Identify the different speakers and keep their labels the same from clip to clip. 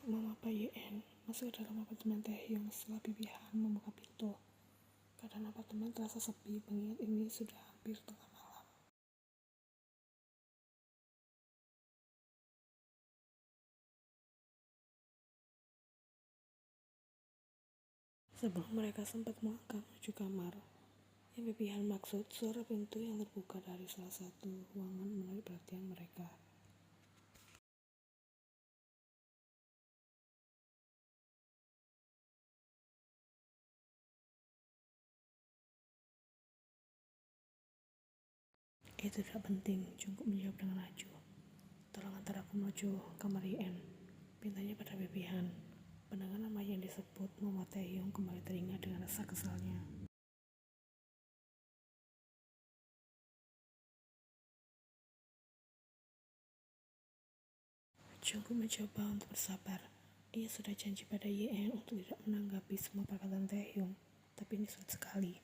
Speaker 1: Mama Yen masuk ke dalam apartemen Taehyung setelah Bibi Han membuka pintu. Keadaan apartemen terasa sepi, mengingat ini sudah hampir tengah malam. Sebelum mereka sempat melangkah menuju kamar, yang Bibi Han maksud, suara pintu yang terbuka dari salah satu ruangan menarik perhatian mereka. Itu tidak penting, Jungkook menjawab dengan laju. Tolong antar aku menuju kamar Yen, pintanya pada Bibi Han. Pendengar nama yang disebut Mama Taehyung kembali teringat dengan rasa kesalnya. Jungkook mencoba untuk bersabar. Ia sudah janji pada Yen untuk tidak menanggapi semua perkataan Taehyung, tapi ini sulit sekali.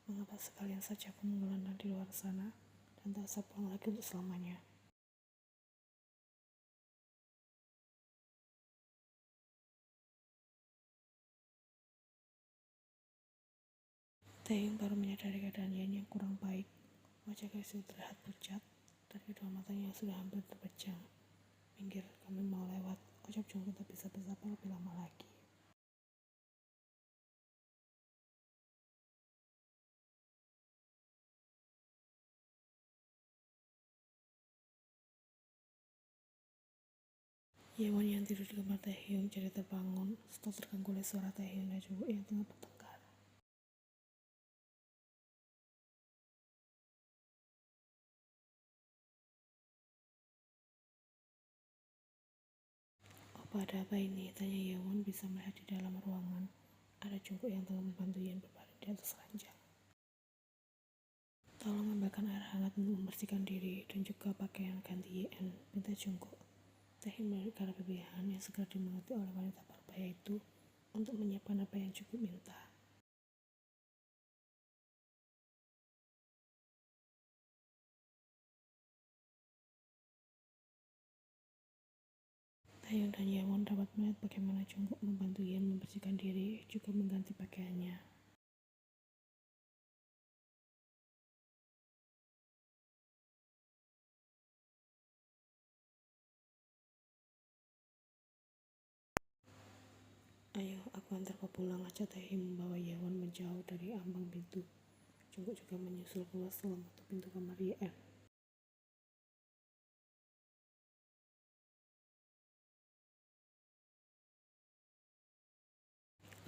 Speaker 1: Mengapa sekalian saja aku menggelandang di luar sana dan tak bisa pulang lagi untuk selamanya? Taehyung baru menyadari keadaan Yen yang kurang baik. Wajah gadis terlihat pucat dan kedua matanya yang sudah hampir terpejam. Minggir, kami mau lewat. Ucap Jungkook tak bisa bersabar lebih lama lagi. Yewon yang tidur di kamar Taehyung jadi terbangun setelah terganggu oleh suara Taehyung dan Jungkook yang tengah bertengkar. Apa ada apa ini? Tanya Yewon bisa melihat di dalam ruangan. Ada Jungkook yang tengah membantu Yen berbaring di atas ranjang. Tolong ambilkan air hangat untuk membersihkan diri dan juga pakaian ganti Yen, minta Jungkook. Taehyung melirik ke arah Bibi Han yang segera dimengerti oleh wanita berbahaya itu untuk menyiapkan apa yang Jungkook minta. Taehyung dan Yewon dapat melihat bagaimana Jungkook membantu Yen membersihkan diri juga mengganti pakaiannya. Ayo, aku antar kau pulang, ajak Taehyung membawa Yewon menjauh dari ambang pintu. Jungkook juga menyusul keluar setelah mengetuk pintu kamar Yen.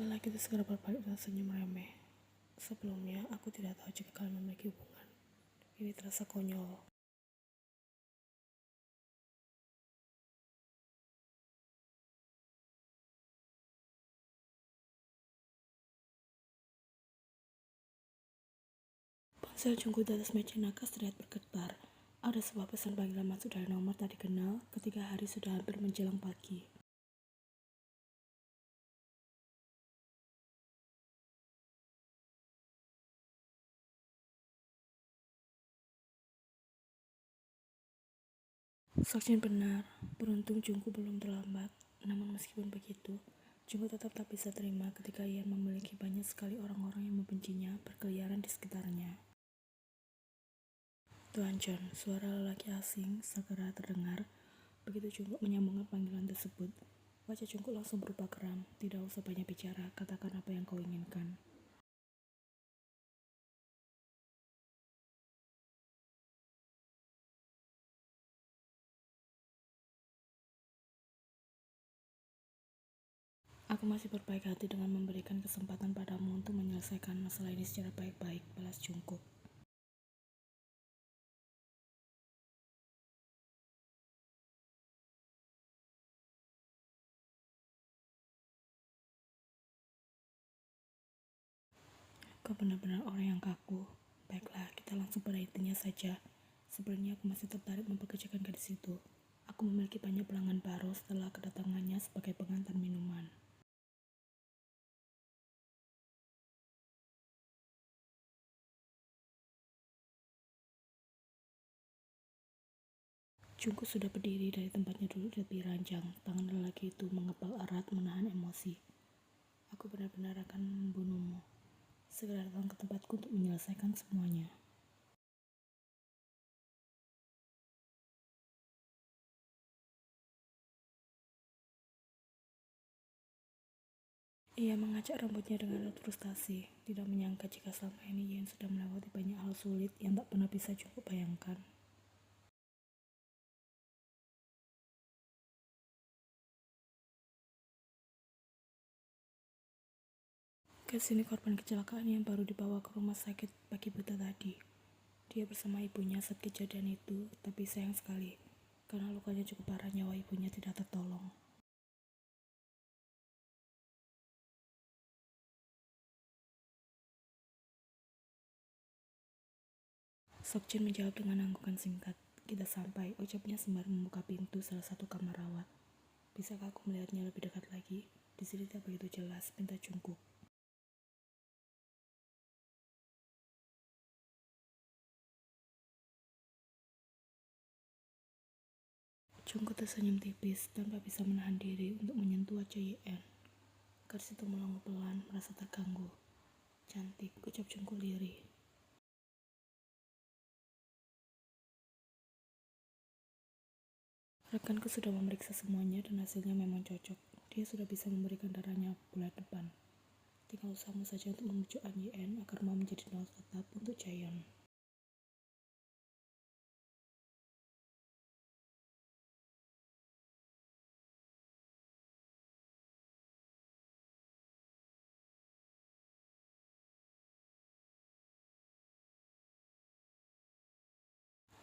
Speaker 1: Lelaki itu segera berbalik dan senyum remeh. Sebelumnya, aku tidak tahu jika kalian memiliki hubungan. Ini terasa konyol. Ponsel Jungkook di atas meja nakas terlihat bergetar. Ada sebuah pesan panggilan masuk dari nomor tak dikenal ketika hari sudah hampir menjelang pagi. Saksin benar, beruntung Jungkook belum terlambat. Namun meskipun begitu, Jungkook tetap tak bisa terima ketika ia memiliki banyak sekali orang-orang yang membencinya berkeliaran di sekitarnya. Tuan John, suara lelaki asing segera terdengar. Begitu Jungkook menyambungkan panggilan tersebut, wajah Jungkook langsung berubah geram. Tidak usah banyak bicara, katakan apa yang kau inginkan. Aku masih berbaik hati dengan memberikan kesempatan padamu untuk menyelesaikan masalah ini secara baik-baik, balas Jungkook. Kau benar-benar orang yang kaku. Baiklah, kita langsung pada intinya saja. Sebenarnya aku masih tertarik mempekerjakan gadis itu. Aku memiliki banyak pelanggan baru setelah kedatangannya sebagai pengantar minuman. Jungkook sudah berdiri dari tempatnya duduk di tepi ranjang. Tangan lelaki itu mengepal erat menahan emosi. Aku benar-benar akan membunuhmu. Segera datang ke tempatku untuk menyelesaikan semuanya. Ia mengacak rambutnya dengan raut frustasi. Tidak menyangka jika selama ini Yen sudah melewati banyak hal sulit yang tak pernah bisa Jungkook bayangkan. Kesini korban kecelakaan yang baru dibawa ke rumah sakit pagi buta tadi. Dia bersama ibunya saat kejadian itu, tapi sayang sekali, karena lukanya cukup parah, nyawa ibunya tidak tertolong. Sokjin menjawab dengan anggukan singkat. Kita sampai, ucapnya sembari membuka pintu salah satu kamar rawat. Bisakah aku melihatnya lebih dekat lagi? Di sini tak begitu jelas, pinta Jungkook. Jungkook tersenyum tipis tanpa bisa menahan diri untuk menyentuh wajah Yen. Gadis itu melongo pelan, merasa terganggu. Cantik, ucap Jungkook lirih. Rekanku sudah memeriksa semuanya dan hasilnya memang cocok. Dia sudah bisa memberikan darahnya bulan depan. Tinggal usahamu saja untuk membujuk Yen agar mau menjadi donor tetap untuk Jaehyun.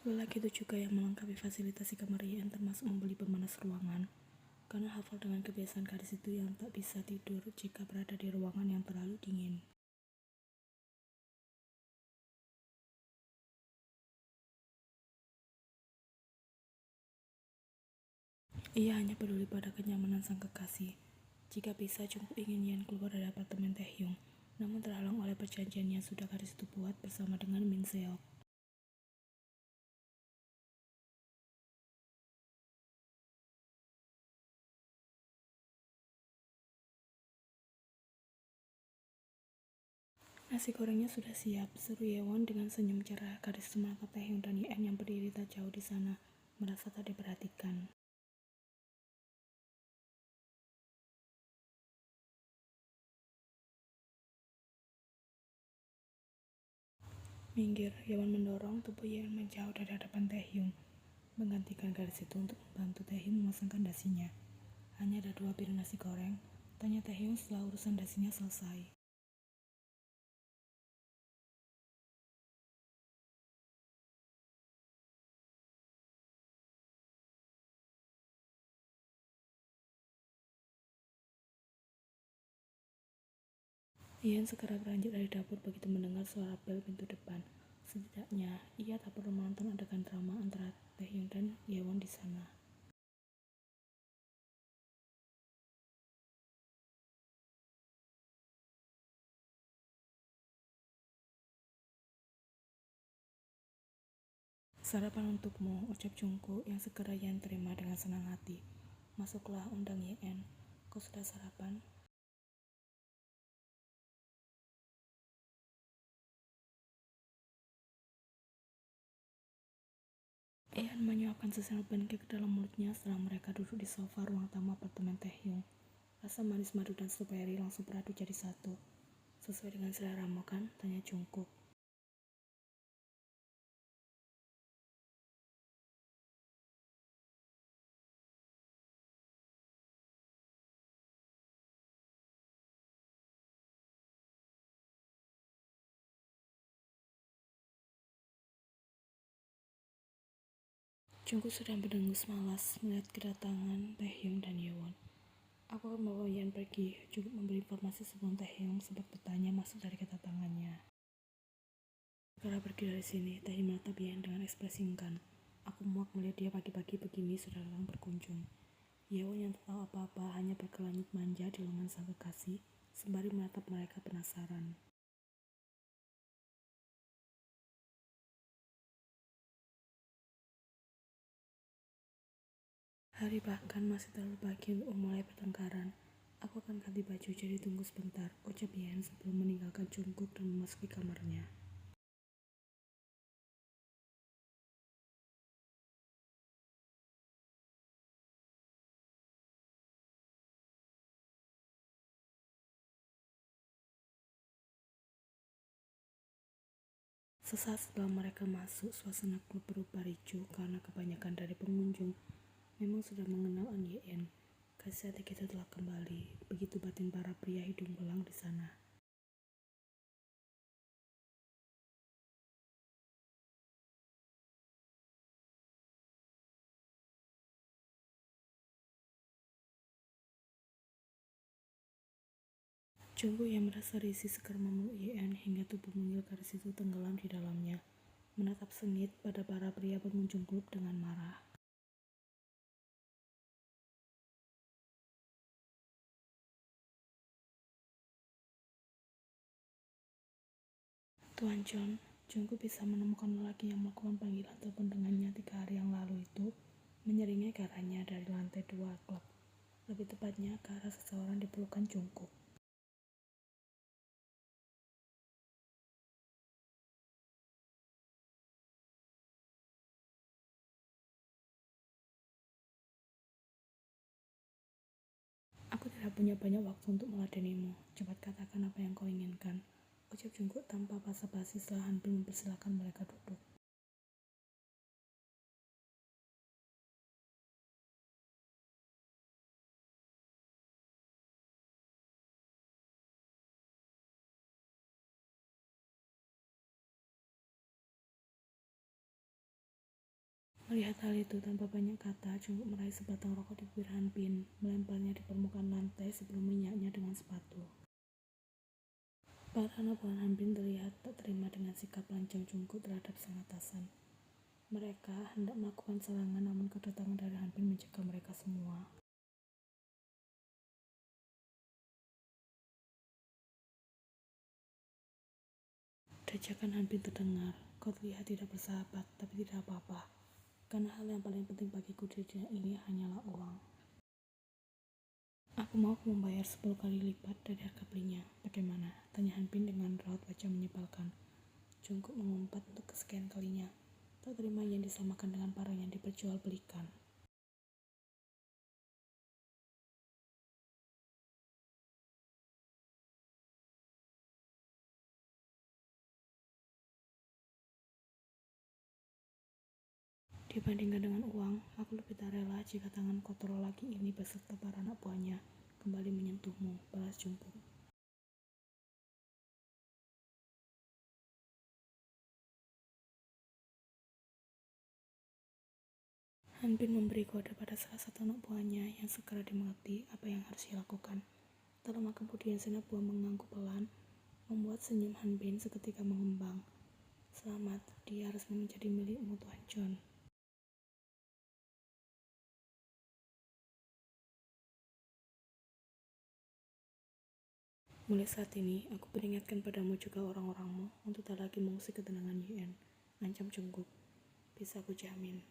Speaker 1: Lelaki itu juga yang melengkapi fasilitas di kamar Yen, termasuk membeli pemanas ruangan. Karena hafal dengan kebiasaan gadis itu yang tak bisa tidur jika berada di ruangan yang terlalu dingin. Ia hanya peduli pada kenyamanan sang kekasih. Jika bisa, Jungkook ingin Yen keluar dari apartemen Taehyung, namun terhalang oleh perjanjian yang sudah gadis itu buat bersama dengan Min Seok. Nasi gorengnya sudah siap, seru Yewon dengan senyum cerah. Gadis itu menatap Taehyung dan Yen yang berdiri tak jauh di sana, merasa tak diperhatikan. Minggir, Yewon mendorong tubuh Yen menjauh dari hadapan Taehyung, menggantikan gadis itu untuk membantu Taehyung memasangkan dasinya. Hanya ada 2 piring nasi goreng, tanya Taehyung setelah urusan dasinya selesai. Yen segera beranjak dari dapur begitu mendengar suara bel pintu depan. Setidaknya, ia tak perlu menonton adegan drama antara Taehyung dan Yewon di sana. Sarapan untukmu, ucap Jungkook yang segera Yen terima dengan senang hati. Masuklah, undang Yen. Kau sudah sarapan? Yen menyuapkan sesendok pancake ke dalam mulutnya setelah mereka duduk di sofa ruang tamu apartemen Taehyung. Rasa manis madu dan stroberi langsung beradu jadi satu. Sesuai dengan seleramu kan? Tanya Jungkook. Jungkook sudah berdengus malas melihat kedatangan Taehyung dan Yewon. Aku akan membawa Yen pergi. Jungkook memberi informasi sebelum Taehyung sempat bertanya maksud dari kedatangannya. Segera pergi dari sini, Taehyung menatap Yen dengan ekspresi enggan. Aku muak melihat dia pagi-pagi begini sudah datang berkunjung. Yewon yang tak tahu apa-apa hanya berkelanyut manja di lengan sang kekasih, sembari menatap mereka penasaran. Hari bahkan masih terlalu pagi untuk memulai pertengkaran. Aku akan ganti baju, jadi tunggu sebentar, ucap Yen sebelum meninggalkan Jungkook dan memasuki kamarnya. Sesaat setelah mereka masuk, suasana klub berubah ricuh karena kebanyakan dari pengunjung memang sudah mengenal An Yen. Kasih hati kita telah kembali, begitu batin para pria hidung belang di sana. Jungkook yang merasa risih segera memeluk Yen hingga tubuh mungil garis itu tenggelam di dalamnya, menatap sengit pada para pria pengunjung klub dengan marah. Tuan John, Jungkook bisa menemukan lelaki yang melakukan panggilan telepon dengannya 3 hari yang lalu itu, menyeringai ke arahnya dari lantai 2 klub. Lebih tepatnya ke arah seseorang di pelukan Jungkook. Aku tidak punya banyak waktu untuk meladenimu. Cepat katakan apa yang kau inginkan, ucap Jungkook tanpa basa-basi setelah Hanbin mempersilahkan mereka duduk. Melihat hal itu, tanpa banyak kata, Jungkook meraih sebatang rokok di bibir Hanbin, melemparnya di permukaan lantai sebelum minyaknya dengan sepatu. Para anak buah Hanbin terlihat tak terima dengan sikap lancang Jungkook terhadap sang atasan. Mereka hendak melakukan serangan, namun kedatangan dari Hanbin mencegah mereka semua. Dejakan Hanbin terdengar. Kau terlihat tidak bersahabat, tapi tidak apa-apa. Karena hal yang paling penting bagiku di dunia ini hanyalah uang. Aku mau membayar 10 kali lipat dari harga belinya. Bagaimana? Tanya Hanbin dengan raut wajah menyebalkan. Jungkook mengumpat untuk kesekian kalinya. Tak terima yang disamakan dengan barang yang diperjualbelikan. Dibandingkan dengan uang, aku lebih tak rela jika tangan kotor lagi ini beserta para anak buahnya kembali menyentuhmu, balas Jungkook. Hanbin memberi kode pada salah satu anak buahnya yang segera dimengerti apa yang harus dilakukan. Tak lama kemudian senak buah mengangguk pelan, membuat senyum Hanbin seketika mengembang. Selamat, dia harus menjadi milikmu, Tuan John. Mulai saat ini, aku peringatkan padamu juga orang-orangmu untuk tak lagi mengusik ketenangan Yen, ancam Jungkook. Bisa aku jamin.